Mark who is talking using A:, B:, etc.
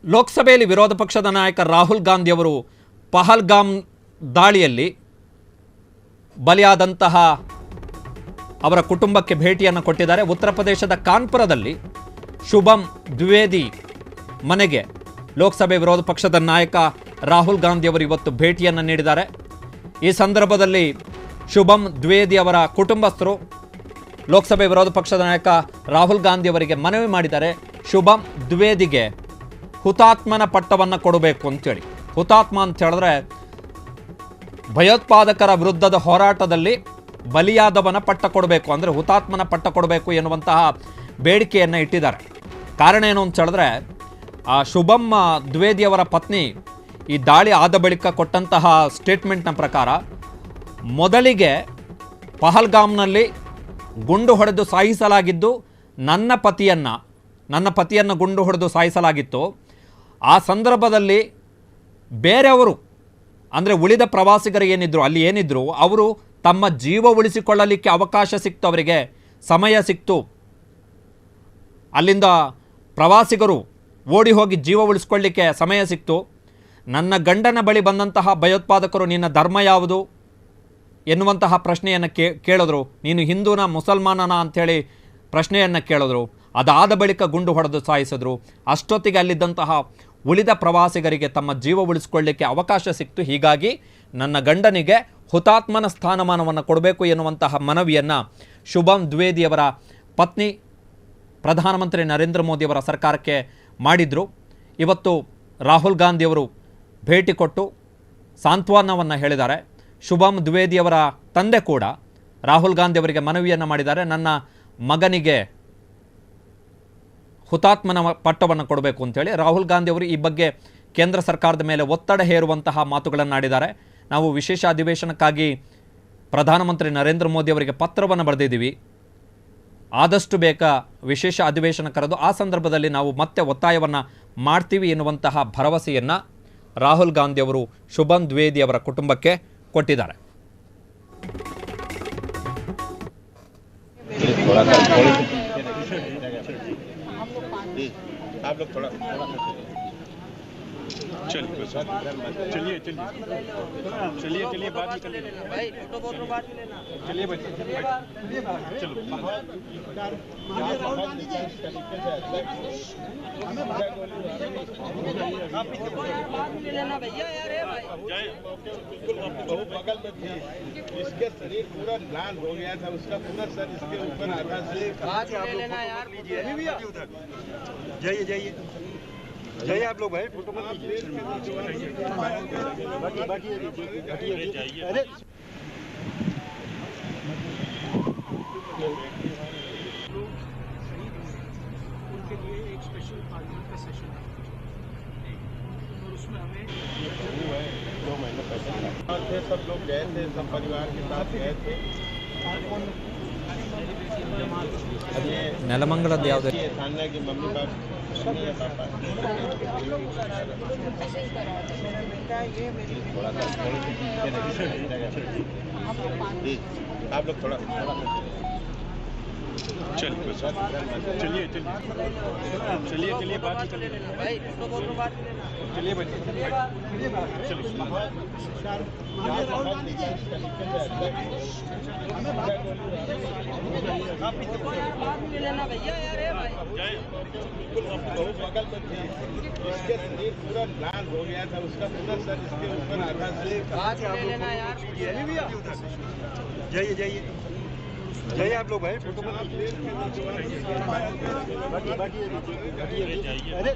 A: ಲೋಕಸಭೆಯಲ್ಲಿ ವಿರೋಧ ಪಕ್ಷದ ನಾಯಕ ರಾಹುಲ್ ಗಾಂಧಿ ಅವರು ಪಹಲ್ಗಾಮ್ ದಾಳಿಯಲ್ಲಿ ಬಲಿಯಾದಂತಹ ಅವರ ಕುಟುಂಬಕ್ಕೆ ಭೇಟಿಯನ್ನು ಕೊಟ್ಟಿದ್ದಾರೆ. ಉತ್ತರ ಪ್ರದೇಶದ ಕಾನ್ಪುರದಲ್ಲಿ ಶುಭಂ ದ್ವಿವೇದಿ ಮನೆಗೆ ಲೋಕಸಭೆ ವಿರೋಧ ಪಕ್ಷದ ನಾಯಕ ರಾಹುಲ್ ಗಾಂಧಿ ಅವರು ಇವತ್ತು ಭೇಟಿಯನ್ನು ನೀಡಿದ್ದಾರೆ. ಈ ಸಂದರ್ಭದಲ್ಲಿ ಶುಭಂ ದ್ವಿವೇದಿ ಅವರ ಕುಟುಂಬಸ್ಥರು ಲೋಕಸಭೆ ವಿರೋಧ ಪಕ್ಷದ ನಾಯಕ ರಾಹುಲ್ ಗಾಂಧಿ ಅವರಿಗೆ ಮನವಿ ಮಾಡಿದ್ದಾರೆ. ಶುಭಂ ದ್ವಿವೇದಿಗೆ ಹುತಾತ್ಮನ ಪಟ್ಟವನ್ನು ಕೊಡಬೇಕು ಅಂತೇಳಿ. ಹುತಾತ್ಮ ಅಂತ ಹೇಳಿದ್ರೆ ಭಯೋತ್ಪಾದಕರ ವಿರುದ್ಧದ ಹೋರಾಟದಲ್ಲಿ ಬಲಿಯಾದವನ ಪಟ್ಟ ಕೊಡಬೇಕು, ಅಂದರೆ ಹುತಾತ್ಮನ ಪಟ್ಟ ಕೊಡಬೇಕು ಎನ್ನುವಂತಹ ಬೇಡಿಕೆಯನ್ನು ಇಟ್ಟಿದ್ದಾರೆ. ಕಾರಣ ಏನು ಅಂತ ಹೇಳಿದ್ರೆ ಶುಭಂ ದ್ವಿವೇದಿ ಅವರ ಪತ್ನಿ ಈ ದಾಳಿ ಆದ ಬಳಿಕ ಕೊಟ್ಟಂತಹ ಸ್ಟೇಟ್ಮೆಂಟ್ನ ಪ್ರಕಾರ ಮೊದಲಿಗೆ ಪಹಲ್ಗಾಮ್ನಲ್ಲಿ ಗುಂಡು ಹೊಡೆದು ಸಾಯಿಸಲಾಗಿದ್ದು ನನ್ನ ಪತಿಯನ್ನು ಗುಂಡು ಹೊಡೆದು ಸಾಯಿಸಲಾಗಿತ್ತು. ಆ ಸಂದರ್ಭದಲ್ಲಿ ಬೇರೆಯವರು ಅಂದರೆ ಉಳಿದ ಪ್ರವಾಸಿಗರು ಏನಿದ್ರು ಅವರು ತಮ್ಮ ಜೀವ ಉಳಿಸಿಕೊಳ್ಳಲಿಕ್ಕೆ ಅವಕಾಶ ಸಿಕ್ತು, ಅವರಿಗೆ ಸಮಯ ಸಿಕ್ತು. ಅಲ್ಲಿಂದ ಪ್ರವಾಸಿಗರು ಓಡಿ ಹೋಗಿ ಜೀವ ಉಳಿಸ್ಕೊಳ್ಳಿಕ್ಕೆ ಸಮಯ ಸಿಕ್ತು. ನನ್ನ ಗಂಡನ ಬಳಿ ಬಂದಂತಹ ಭಯೋತ್ಪಾದಕರು ನಿನ್ನ ಧರ್ಮ ಯಾವುದು ಎನ್ನುವಂತಹ ಪ್ರಶ್ನೆಯನ್ನು ಕೇಳಿದ್ರು. ನೀನು ಹಿಂದೂನ ಮುಸಲ್ಮಾನನ ಅಂಥೇಳಿ ಪ್ರಶ್ನೆಯನ್ನು ಕೇಳಿದ್ರು. ಅದಾದ ಬಳಿಕ ಗುಂಡು ಹೊಡೆದು ಸಾಯಿಸಿದ್ರು. ಅಷ್ಟೊತ್ತಿಗೆ ಅಲ್ಲಿದ್ದಂತಹ ಉಳಿದ ಪ್ರವಾಸಿಗರಿಗೆ ತಮ್ಮ ಜೀವ ಉಳಿಸಿಕೊಳ್ಳಿಕ್ಕೆ ಅವಕಾಶ ಸಿಕ್ತು. ಹೀಗಾಗಿ ನನ್ನ ಗಂಡನಿಗೆ ಹುತಾತ್ಮನ ಸ್ಥಾನಮಾನವನ್ನು ಕೊಡಬೇಕು ಎನ್ನುವಂತಹ ಮನವಿಯನ್ನು ಶುಭಂ ದ್ವಿವೇದಿಯವರ ಪತ್ನಿ ಪ್ರಧಾನಮಂತ್ರಿ ನರೇಂದ್ರ ಮೋದಿಯವರ ಸರ್ಕಾರಕ್ಕೆ ಮಾಡಿದರು. ಇವತ್ತು ರಾಹುಲ್ ಗಾಂಧಿಯವರು ಭೇಟಿ ಕೊಟ್ಟು ಸಾಂತ್ವನವನ್ನು ಹೇಳಿದ್ದಾರೆ. ಶುಭಂ ದ್ವಿವೇದಿಯವರ ತಂದೆ ಕೂಡ ರಾಹುಲ್ ಗಾಂಧಿ ಅವರಿಗೆ ಮನವಿಯನ್ನು ಮಾಡಿದ್ದಾರೆ. ನನ್ನ ಮಗನಿಗೆ ಹುತಾತ್ಮನ ಪಟ್ಟವನ್ನು ಕೊಡಬೇಕು ಅಂತೇಳಿ. ರಾಹುಲ್ ಗಾಂಧಿ ಅವರು ಈ ಬಗ್ಗೆ ಕೇಂದ್ರ ಸರ್ಕಾರದ ಮೇಲೆ ಒತ್ತಡ ಹೇರುವಂತಹ ಮಾತುಗಳನ್ನು ಆಡಿದ್ದಾರೆ. ನಾವು ವಿಶೇಷ ಅಧಿವೇಶನಕ್ಕಾಗಿ ಪ್ರಧಾನಮಂತ್ರಿ ನರೇಂದ್ರ ಮೋದಿ ಅವರಿಗೆ ಪತ್ರವನ್ನು ಬರೆದಿದ್ದೀವಿ. ಆದಷ್ಟು ಬೇಗ ವಿಶೇಷ ಅಧಿವೇಶನ ಕರೆದು ಆ ಸಂದರ್ಭದಲ್ಲಿ ನಾವು ಮತ್ತೆ ಒತ್ತಾಯವನ್ನು ಮಾಡ್ತೀವಿ ಎನ್ನುವಂತಹ ಭರವಸೆಯನ್ನು ರಾಹುಲ್ ಗಾಂಧಿ ಅವರು ಶುಭಂ ದ್ವಿವೇದಿ ಅವರ ಕುಟುಂಬಕ್ಕೆ ಕೊಟ್ಟಿದ್ದಾರೆ.
B: आप लोग थोड़ा चलिए बात भी कर लेंगे भाई, फोटो बात भी लेना। चलिए भाई चलो भैया यार बहुत बगल में थी, इसके शरीर पूरा लाल हो गया था, उसका पूरा सर इसके ऊपर आधा से जाइए आप लोग भाई, फोटो मत लीजिए। बाकी अरे उनके लिए एक स्पेशल पार्लियामेंट का सेशन है और उसमें हमें 2 महीने पहले सब लोग गए थे, सब परिवार के साथ गए थे।
A: ನೆಲಮಂಗಲದ ಯಾವುದೇ
B: थाना की मम्मी पापा आप लोग थोड़ा चलिए बात भी कर लेंगे भाई, फोटो बात भी लेना। चलिए भाई लेना भैया यार बहुत बगल में थी, इसके शरीर पूरा लाल हो गया था, उसका पूरा सर इसके ऊपर आधा से लेना यार। जाइए आप लोग भाई, फोटो मत लीजिए। बाकी अरे